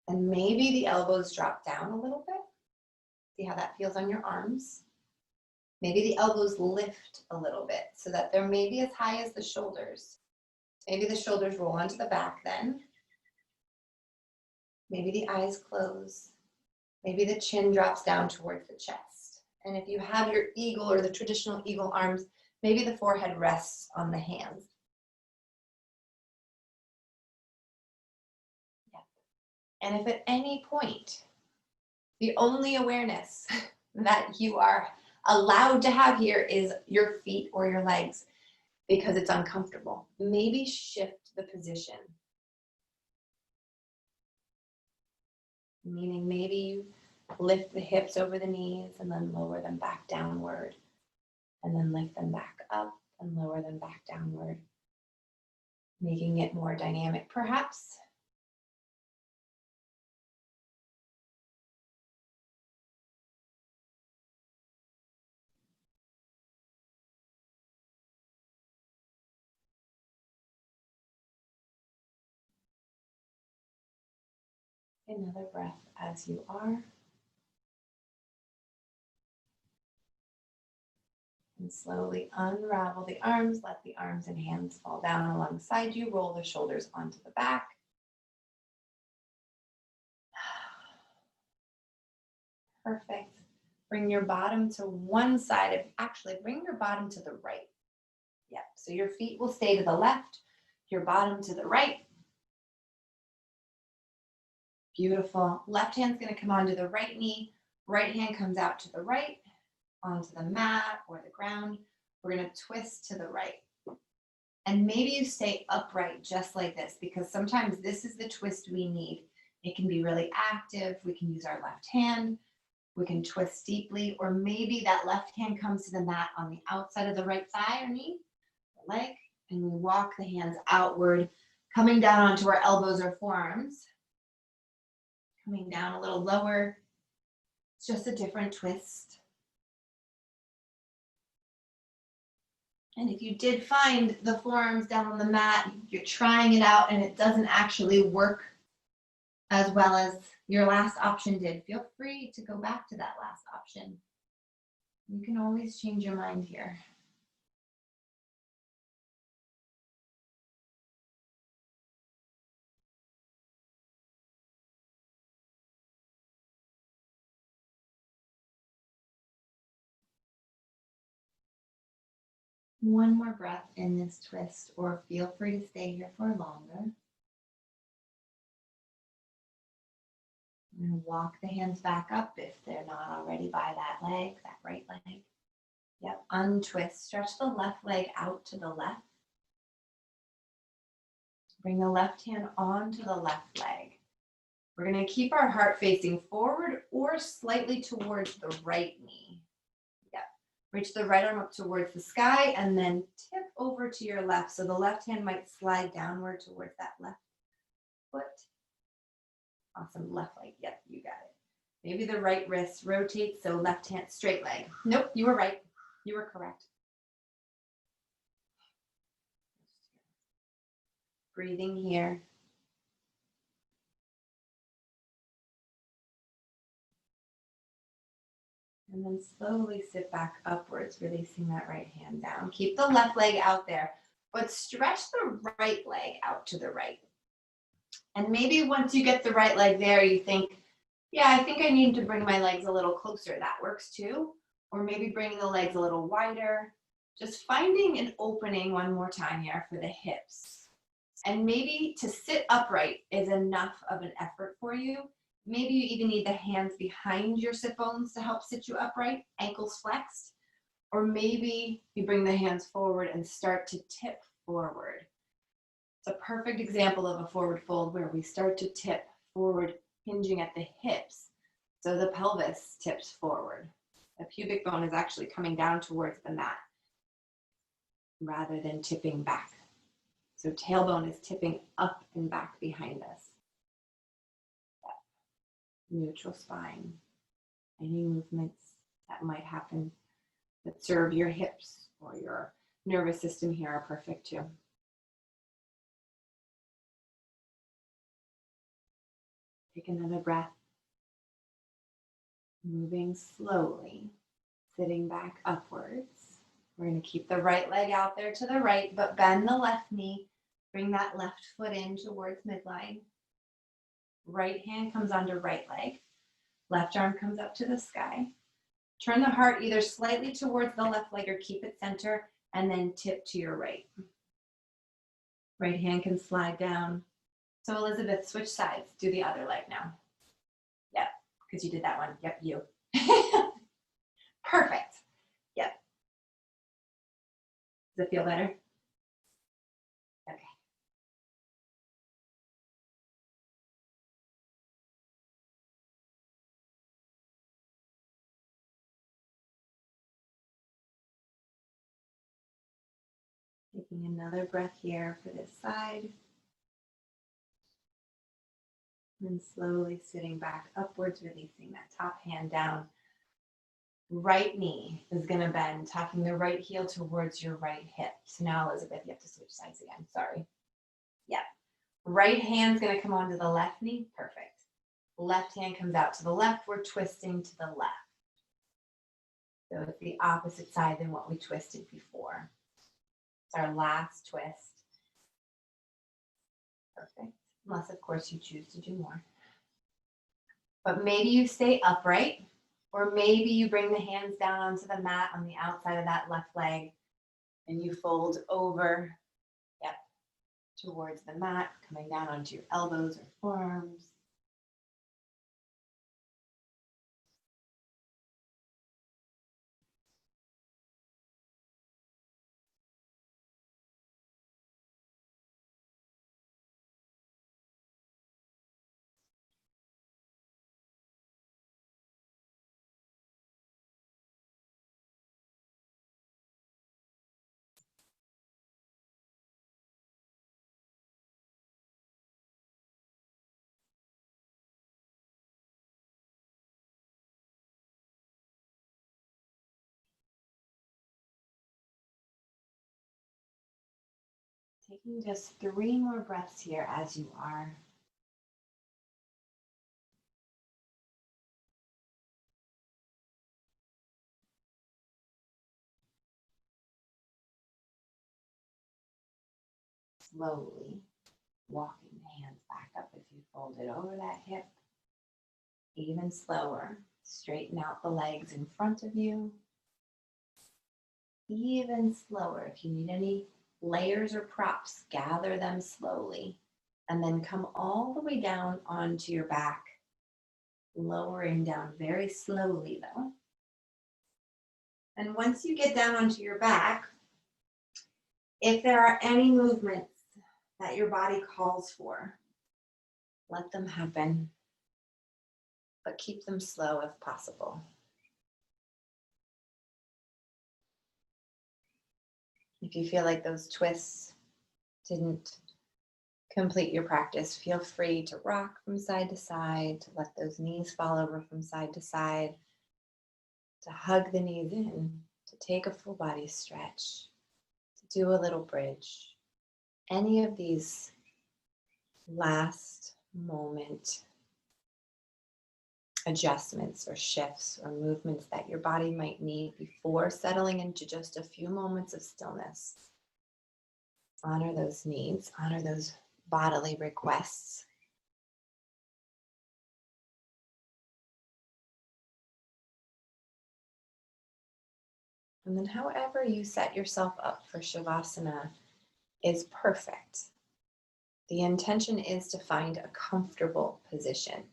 And maybe the elbows drop down a little bit. See how that feels on your arms. Maybe the elbows lift a little bit so that they're maybe as high as the shoulders. Maybe the shoulders roll onto the back then. Maybe the eyes close. Maybe the chin drops down towards the chest. And if you have your eagle or the traditional eagle arms, maybe the forehead rests on the hands. Yep. And if at any point, the only awareness that you are allowed to have here is your feet or your legs because it's uncomfortable, maybe shift the position. Meaning maybe you lift the hips over the knees and then lower them back downward, and then lift them back up and lower them back downward, making it more dynamic perhaps. Another breath as you are. And slowly unravel the arms, let the arms and hands fall down alongside you, roll the shoulders onto the back. Perfect. Bring your bottom to one side. Actually, bring your bottom to the right. Yep, so your feet will stay to the left, your bottom to the right. Beautiful. Left hand's going to come onto the right knee. Right hand comes out to the right, onto the mat or the ground. We're going to twist to the right. And maybe you stay upright just like this, because sometimes this is the twist we need. It can be really active. We can use our left hand. We can twist deeply, or maybe that left hand comes to the mat on the outside of the right thigh or knee, or leg, and we walk the hands outward, coming down onto our elbows or forearms. Coming down a little lower. It's just a different twist. And if you did find the forearms down on the mat, you're trying it out and it doesn't actually work as well as your last option did, feel free to go back to that last option. You can always change your mind here. One more breath in this twist, or feel free to stay here for longer. And walk the hands back up if they're not already by that leg, that right leg. Yep, untwist. Stretch the left leg out to the left. Bring the left hand onto the left leg. We're going to keep our heart facing forward or slightly towards the right knee. Yep. Reach the right arm up towards the sky and then tip over to your left. So the left hand might slide downward towards that left foot. Awesome. Left leg. Yep, you got it. Maybe the right wrist rotates, so left hand, straight leg. Nope, you were right. You were correct. Breathing here. And then slowly sit back upwards, releasing that right hand down. Keep the left leg out there, but stretch the right leg out to the right. And maybe once you get the right leg there, you think, yeah, I think I need to bring my legs a little closer. That works too. Or maybe bringing the legs a little wider. Just finding an opening one more time here for the hips. And maybe to sit upright is enough of an effort for you. Maybe you even need the hands behind your sit bones to help sit you upright, ankles flexed. Or maybe you bring the hands forward and start to tip forward. It's a perfect example of a forward fold where we start to tip forward, hinging at the hips. So the pelvis tips forward. The pubic bone is actually coming down towards the mat rather than tipping back. So tailbone is tipping up and back behind us. Neutral spine. Any movements that might happen that serve your hips or your nervous system here are perfect too. Take another breath. Moving slowly, sitting back upwards. We're going to keep the right leg out there to the right, but bend the left knee. Bring that left foot in towards midline. Right hand comes onto right leg. Left arm comes up to the sky. Turn the heart either slightly towards the left leg or keep it center, and then tip to your right. Right hand can slide down. So Elizabeth, switch sides. Do the other leg now. Yep, because you did that one. Yep, you. Perfect. Yep. Does it feel better? Okay. Taking another breath here for this side. And slowly sitting back upwards, releasing that top hand down. Right knee is going to bend, tucking the right heel towards your right hip. So now, Elizabeth, you have to switch sides again. Sorry. Yep. Right hand's going to come onto the left knee. Perfect. Left hand comes out to the left. We're twisting to the left. So it's the opposite side than what we twisted before. It's our last twist. Perfect. Unless, of course, you choose to do more. But maybe you stay upright, or maybe you bring the hands down onto the mat on the outside of that left leg, and you fold over, yep, towards the mat, coming down onto your elbows or forearms. Taking just 3 more breaths here as you are. Slowly walking the hands back up if you folded over that hip. Even slower, straighten out the legs in front of you. Even slower, if you need any layers or props, gather them slowly. And then come all the way down onto your back, lowering down very slowly though. And once you get down onto your back, if there are any movements that your body calls for, let them happen, but keep them slow if possible. If you feel like those twists didn't complete your practice, feel free to rock from side to side, to let those knees fall over from side to side, to hug the knees in, to take a full body stretch, to do a little bridge. Any of these last moment adjustments or shifts or movements that your body might need before settling into just a few moments of stillness. Honor those needs, honor those bodily requests. And then however you set yourself up for Shavasana is perfect. The intention is to find a comfortable position.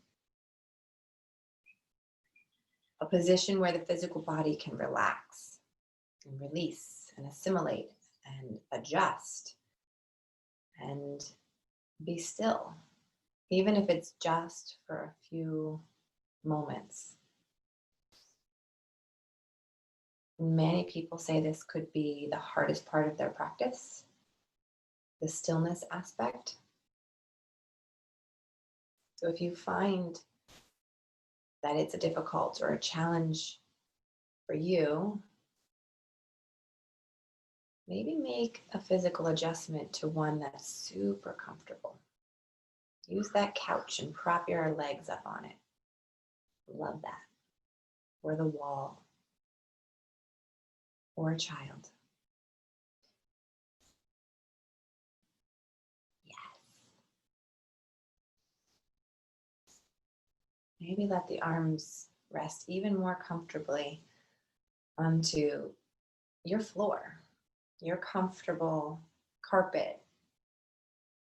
A position where the physical body can relax and release and assimilate and adjust and be still, even if it's just for a few moments. Many people say this could be the hardest part of their practice, the stillness aspect. So if you find that it's a difficult or a challenge for you, maybe make a physical adjustment to one that's super comfortable. Use that couch and prop your legs up on it. Love that. Or the wall. Or a child. Yes. Maybe let the arms rest even more comfortably onto your floor, your comfortable carpet,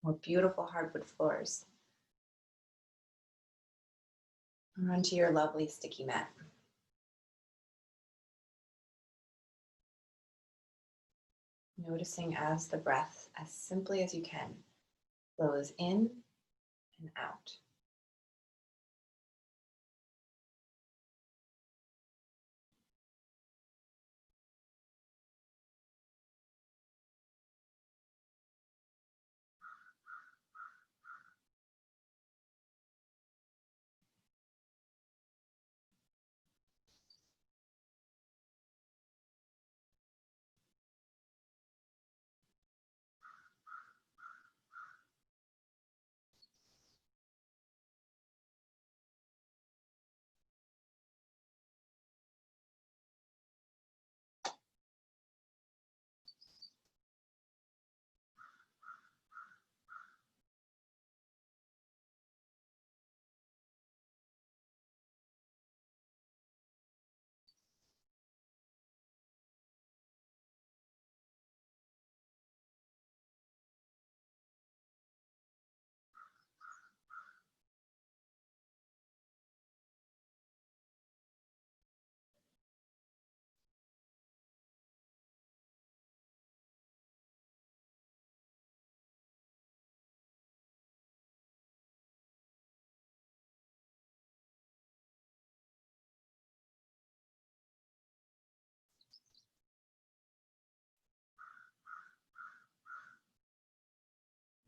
or beautiful hardwood floors, or onto your lovely sticky mat. Noticing as the breath, as simply as you can, flows in and out.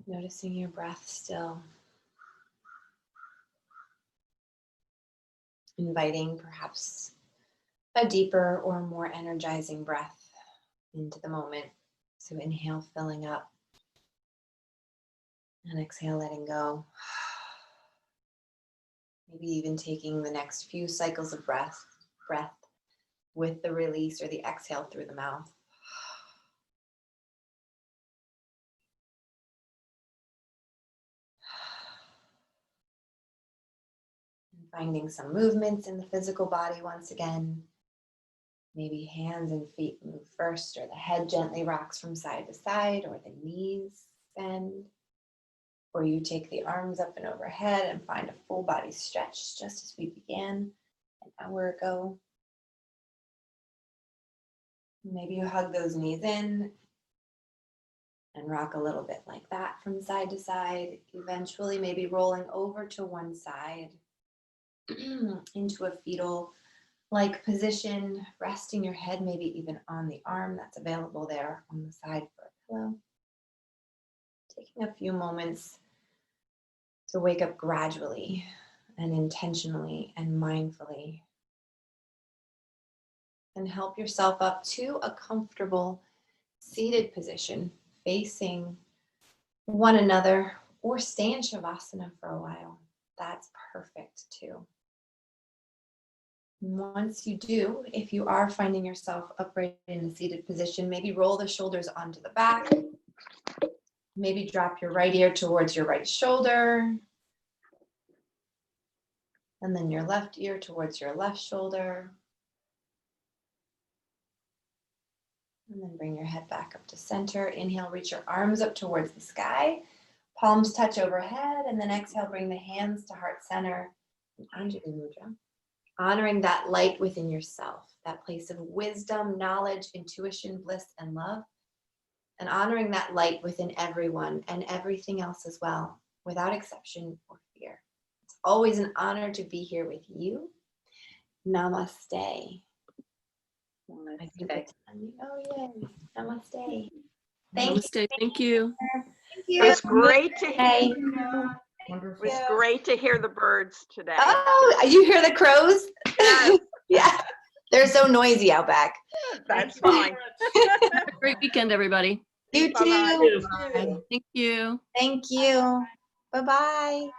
Noticing your breath still. Inviting perhaps a deeper or more energizing breath into the moment. So inhale, filling up. And exhale, letting go. Maybe even taking the next few cycles of breath with the release or the exhale through the mouth. And finding some movements in the physical body once again. Maybe hands and feet move first, or the head gently rocks from side to side, or the knees bend. Or you take the arms up and overhead and find a full body stretch, just as we began an hour ago. Maybe you hug those knees in and rock a little bit like that from side to side, eventually maybe rolling over to one side into a fetal-like position, resting your head maybe even on the arm that's available there on the side for a pillow. Taking a few moments to wake up gradually and intentionally and mindfully. And help yourself up to a comfortable seated position, facing one another, or stay in Shavasana for a while. That's perfect too. Once you do, if you are finding yourself upright in a seated position, maybe roll the shoulders onto the back. Maybe drop your right ear towards your right shoulder. And then your left ear towards your left shoulder. And then bring your head back up to center. Inhale, reach your arms up towards the sky. Palms touch overhead. And then exhale, bring the hands to heart center. Anjali Mudra. Honoring that light within yourself, that place of wisdom, knowledge, intuition, bliss, and love. And honoring that light within everyone and everything else as well, without exception or fear. It's always an honor to be here with you. Namaste. I think it's time. Oh, yay. Namaste. Namaste. Thank you. Thank you. It's great to Hey. It was great to hear the birds today. Oh, you hear the crows? Yes. Yeah. They're so noisy out back. That's fine. Have a great weekend, everybody. You too. Bye-bye. Thank you. Thank you. Bye-bye.